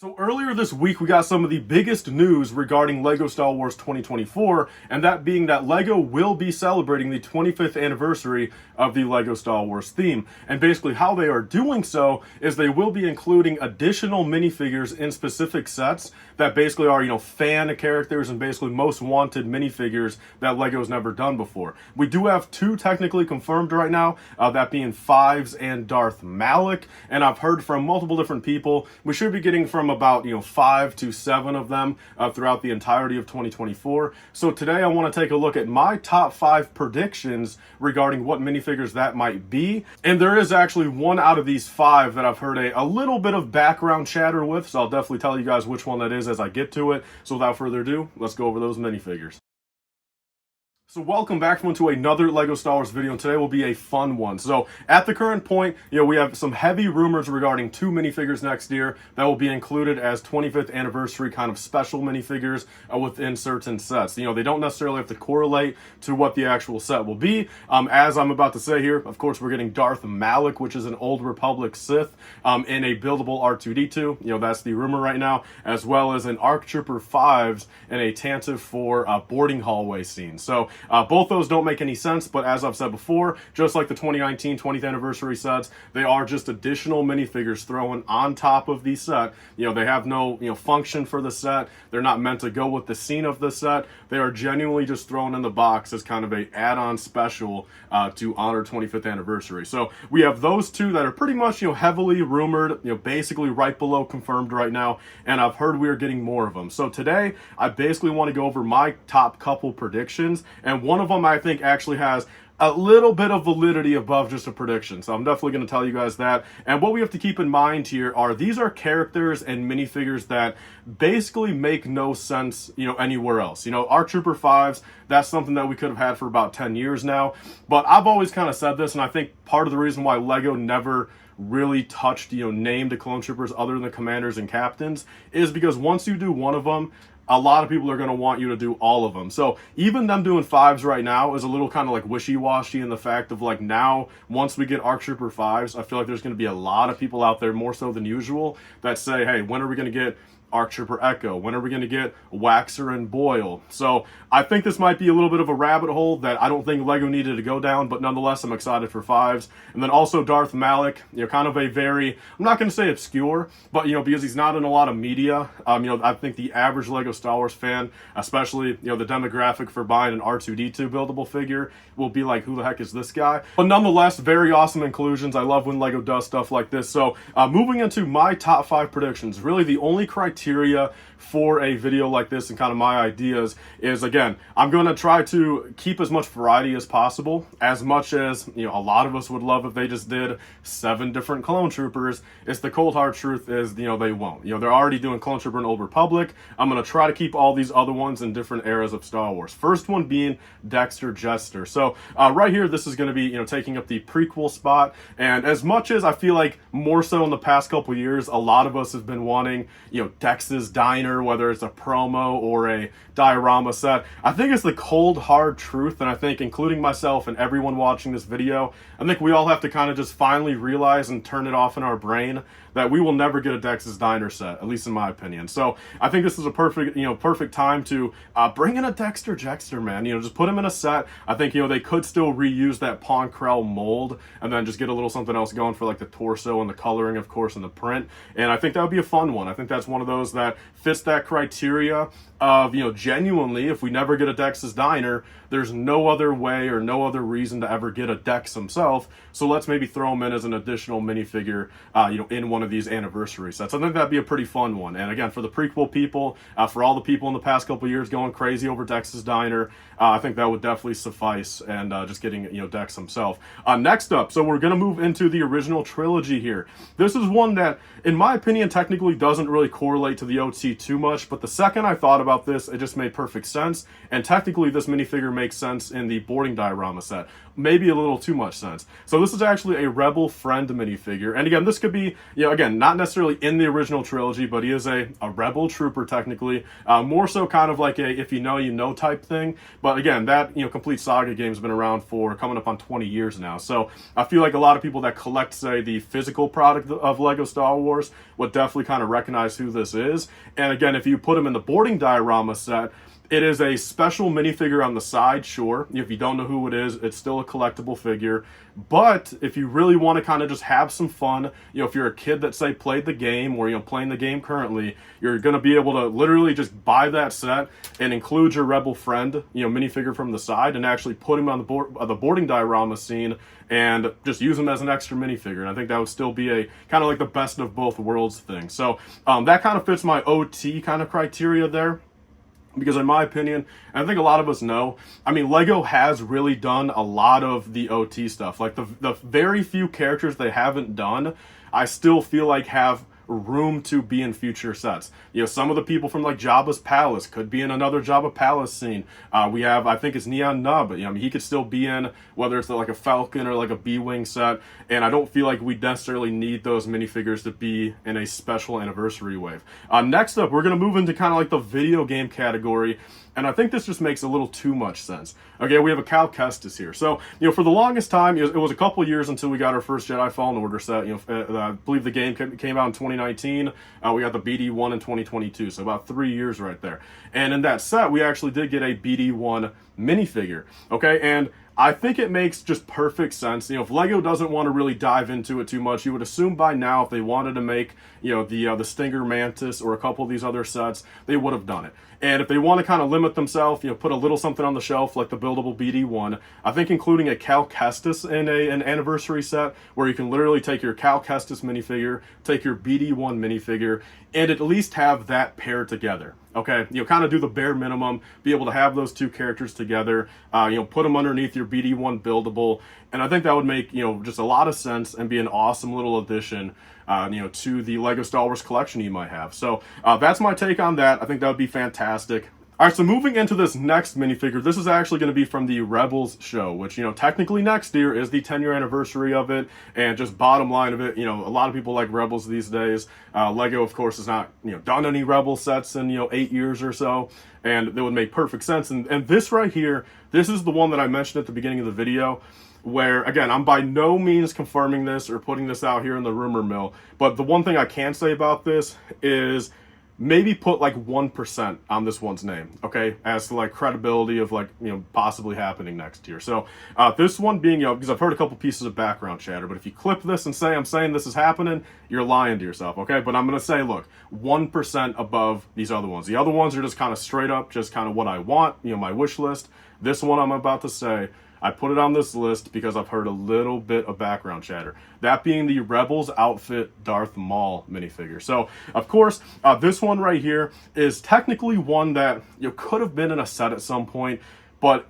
So earlier this week, we got some of the biggest news regarding LEGO Star Wars 2024, and that being that LEGO will be celebrating the 25th anniversary of the LEGO Star Wars theme. And basically how they are doing so is they will be including additional minifigures in specific sets that basically are, fan characters and basically most wanted minifigures that LEGO's never done before. We do have two technically confirmed right now, that being Fives and Darth Malek, and I've heard from multiple different people. We should be getting from about 5 to 7 of them throughout the entirety of 2024. So today I want to take a look at my top 5 predictions regarding what minifigures that might be. And there is actually one out of these 5 that I've heard a little bit of background chatter with, so I'll definitely tell you guys which one that is as I get to it. So without further ado, let's go over those minifigures. So welcome back to another LEGO Star Wars video, and today will be a fun one. So at the current point, we have some heavy rumors regarding 2 minifigures next year that will be included as 25th anniversary kind of special minifigures within certain sets. They don't necessarily have to correlate to what the actual set will be. As I'm about to say here, of course, we're getting Darth Malek, which is an Old Republic Sith, in a buildable R2-D2. That's the rumor right now, as well as an ARC Trooper 5s in a Tantive 4 boarding hallway scene. So both those don't make any sense, but as I've said before, just like the 2019 20th anniversary sets, they are just additional minifigures thrown on top of the set. They have no function for the set. They're not meant to go with the scene of the set. They are genuinely just thrown in the box as kind of a add-on special to honor 25th anniversary. So we have those 2 that are pretty much heavily rumored, basically right below confirmed right now, and I've heard we are getting more of them. So today I basically want to go over my top couple predictions, and one of them I think actually has a little bit of validity above just a prediction. So I'm definitely going to tell you guys that. And what we have to keep in mind here are these are characters and minifigures that basically make no sense, anywhere else. Our Trooper 5s, that's something that we could have had for about 10 years now. But I've always kind of said this, and I think part of the reason why LEGO never really touched, named clone troopers other than the commanders and captains is because once you do one of them, a lot of people are going to want you to do all of them. So even them doing 5s right now is a little kind of like wishy-washy in the fact of like now, once we get ARC Trooper 5s, I feel like there's going to be a lot of people out there, more so than usual, that say, hey, when are we going to get ARC Trooper Echo? When are we going to get Waxer and Boyle? So I think this might be a little bit of a rabbit hole that I don't think LEGO needed to go down, but nonetheless, I'm excited for 5s. And then also Darth Malek, kind of a very, I'm not going to say obscure, but, because he's not in a lot of media, I think the average LEGO Star Wars fan, especially, the demographic for buying an R2-D2 buildable figure will be like, who the heck is this guy? But nonetheless, very awesome inclusions. I love when LEGO does stuff like this. So moving into my top 5 predictions, really the only criteria for a video like this and kind of my ideas is, again, I'm going to try to keep as much variety as possible, as much as a lot of us would love if they just did 7 different clone troopers. It's the cold hard truth is they won't. They're already doing Clone Trooper and Old Republic. I'm going to try to keep all these other ones in different eras of Star Wars. First one being Dexter Jester. So right here, this is going to be taking up the prequel spot, and as much as I feel like more so in the past couple years, a lot of us have been wanting Dex's Diner, whether it's a promo or a diorama set. I think it's the cold hard truth, and I think including myself and everyone watching this video, I think we all have to kind of just finally realize and turn it off in our brain that we will never get a Dex's Diner set, at least in my opinion. So I think this is a perfect time to bring in a Dexter Jester, man. Just put him in a set. I think they could still reuse that Pon Krell mold and then just get a little something else going for like the torso and the coloring, of course, and the print. And I think that would be a fun one. I think that's one of those that fits that criteria of, genuinely, if we never get a Dex's Diner, there's no other way or no other reason to ever get a Dex himself. So let's maybe throw him in as an additional minifigure, in one of these anniversary sets. I think that'd be a pretty fun one. And again, for the prequel people, for all the people in the past couple years going crazy over Dex's Diner, I think that would definitely suffice, and just getting, Dex himself. Next up, so we're going to move into the original trilogy here. This is one that, in my opinion, technically doesn't really correlate to the OT too much, but the second I thought about this, it just made perfect sense, and technically this minifigure makes sense in the boarding diorama set. Maybe a little too much sense. So this is actually a Rebel Friend minifigure, and again, this could be, again, not necessarily in the original trilogy, but he is a rebel trooper technically, more so kind of like a if you know you know type thing. But again, that Complete Saga game has been around for coming up on 20 years now, so I feel like a lot of people that collect, say, the physical product of Lego Star Wars would definitely kind of recognize who this is. And again, if you put him in the boarding diorama set, it is a special minifigure on the side, sure. If you don't know who it is, it's still a collectible figure. But if you really want to kind of just have some fun, if you're a kid that, say, played the game or, playing the game currently, you're going to be able to literally just buy that set and include your Rebel friend, minifigure from the side, and actually put him on the boarding diorama scene and just use him as an extra minifigure. And I think that would still be a kind of like the best of both worlds thing. So that kind of fits my OT kind of criteria there. Because in my opinion, and I think a lot of us know, I mean, Lego has really done a lot of the OT stuff. Like the very few characters they haven't done, I still feel like have room to be in future sets. Some of the people from like Jabba's Palace could be in another Jabba Palace scene. We have, I think it's Neon Nub. I mean, he could still be in, whether it's like a Falcon or like a B-Wing set. And I don't feel like we necessarily need those minifigures to be in a special anniversary wave. Next up, we're going to move into kind of like the video game category. And I think this just makes a little too much sense. Okay, we have a Cal Kestis here. So, for the longest time, it was a couple years until we got our first Jedi Fallen Order set. I believe the game came out in 2019. We got the BD1 in 2022, so about 3 years right there. And in that set, we actually did get a BD1 minifigure. Okay, and I think it makes just perfect sense. If Lego doesn't want to really dive into it too much, you would assume by now if they wanted to make, the Stinger Mantis or a couple of these other sets, they would have done it. And if they want to kind of limit themselves, put a little something on the shelf like the buildable BD1, I think including a Cal Kestis in an anniversary set where you can literally take your Cal Kestis minifigure, take your BD1 minifigure, and at least have that pair together. Okay, kind of do the bare minimum, be able to have those two characters together, put them underneath your BD1 buildable, and I think that would make, just a lot of sense and be an awesome little addition, to the Lego Star Wars collection you might have. So that's my take on that. I think that would be fantastic. All right, so moving into this next minifigure, this is actually going to be from the Rebels show, which, technically next year is the 10-year anniversary of it, and just bottom line of it, a lot of people like Rebels these days. Lego, of course, has not, done any Rebel sets in, 8 years or so, and that would make perfect sense. And this right here, this is the one that I mentioned at the beginning of the video, where, again, I'm by no means confirming this or putting this out here in the rumor mill, but the one thing I can say about this is maybe put like 1% on this one's name, okay, as to like credibility of like, possibly happening next year. So this one being, because I've heard a couple pieces of background chatter, but if you clip this and say I'm saying this is happening, you're lying to yourself, okay? But I'm going to say, look, 1% above these other ones. The other ones are just kind of straight up, just kind of what I want, my wish list. This one I'm about to say, I put it on this list because I've heard a little bit of background chatter. That being the Rebels outfit Darth Maul minifigure. So, of course, this one right here is technically one that could have been in a set at some point, but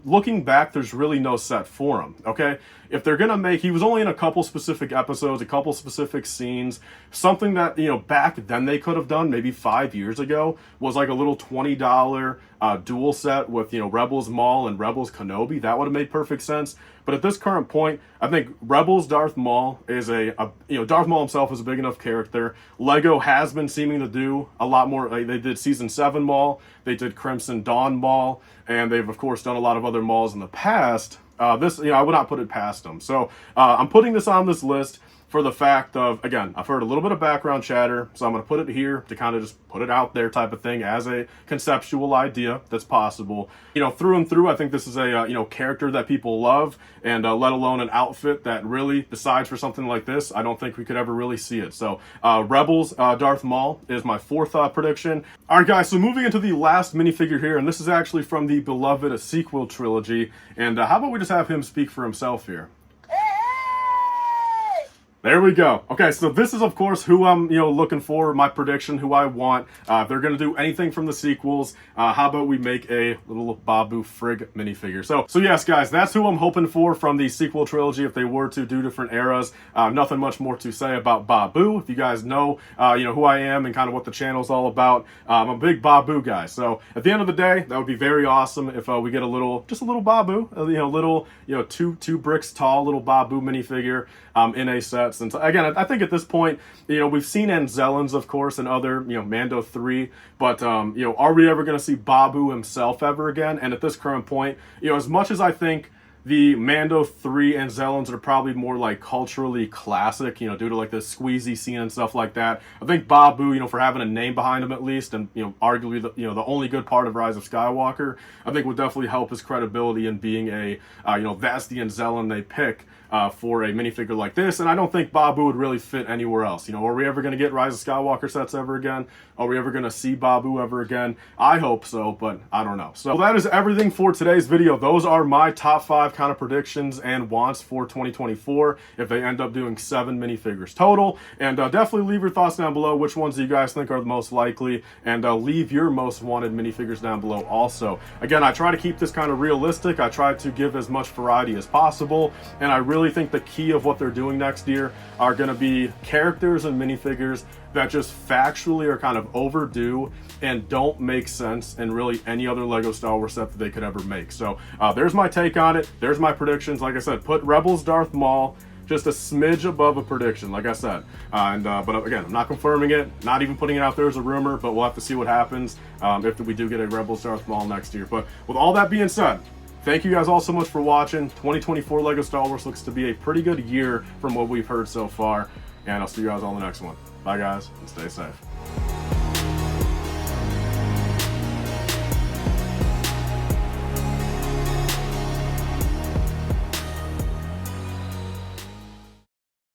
looking back, there's really no set for him, okay? If they're gonna make, he was only in a couple specific episodes, a couple specific scenes, something that, back then they could have done, maybe 5 years ago, was like a little $20 dual set with, Rebels Maul and Rebels Kenobi. That would have made perfect sense. But at this current point, I think Rebels Darth Maul is Darth Maul himself is a big enough character. Lego has been seeming to do a lot more. They did Season 7 Maul, they did Crimson Dawn Maul, and they've, of course, done a lot of other Mauls in the past. This, I would not put it past them. So I'm putting this on this list for the fact of, again, I've heard a little bit of background chatter, so I'm going to put it here to kind of just put it out there type of thing as a conceptual idea that's possible. Through and through, I think this is a, character that people love, and let alone an outfit that really, besides for something like this, I don't think we could ever really see it. So Rebels Darth Maul is my fourth prediction. All right, guys, so moving into the last minifigure here, and this is actually from the beloved sequel trilogy, and how about we just have him speak for himself here? There we go. Okay, so this is, of course, who I'm, looking for, my prediction, who I want. If they're going to do anything from the sequels, how about we make a little Babu Frig minifigure? So yes, guys, that's who I'm hoping for from the sequel trilogy if they were to do different eras. Nothing much more to say about Babu. If you guys know, who I am and kind of what the channel's all about, I'm a big Babu guy. So at the end of the day, that would be very awesome if we get just a little Babu, little, two bricks tall little Babu minifigure in a set. set since, again, I think at this point, you know, we've seen Anzellans, of course, and other, you know, Mando 3, but, you know, are we ever going to see Babu himself ever again? And at this current point, you know, as much as I think the Mando 3 Anzellans are probably more like culturally classic, you know, due to like the squeezy scene and stuff like that. I think Babu, you know, for having a name behind him at least, and, you know, arguably the, you know, the only good part of Rise of Skywalker, I think would definitely help his credibility in being a, you know, that's the Anzellan they pick for a minifigure like this. And I don't think Babu would really fit anywhere else. You know, are we ever going to get Rise of Skywalker sets ever again? Are we ever going to see Babu ever again? I hope so, but I don't know. So that is everything for today's video. Those are my top 5 kind of predictions and wants for 2024 if they end up doing 7 minifigures total. And definitely leave your thoughts down below. Which ones do you guys think are the most likely? And leave your most wanted minifigures down below also. Again, I try to keep this kind of realistic. I try to give as much variety as possible. And I really think the key of what they're doing next year are going to be characters and minifigures that just factually are kind of overdue and don't make sense in really any other Lego Star Wars set that they could ever make. So there's my take on it. There's my predictions. Like I said, put Rebels Darth Maul just a smidge above a prediction, like I said. But again, I'm not confirming it, not even putting it out there as a rumor, but we'll have to see what happens if we do get a Rebels Darth Maul next year. But with all that being said, thank you guys all so much for watching. 2024 Lego Star Wars looks to be a pretty good year from what we've heard so far. And I'll see you guys all in the next one. Bye guys, and stay safe.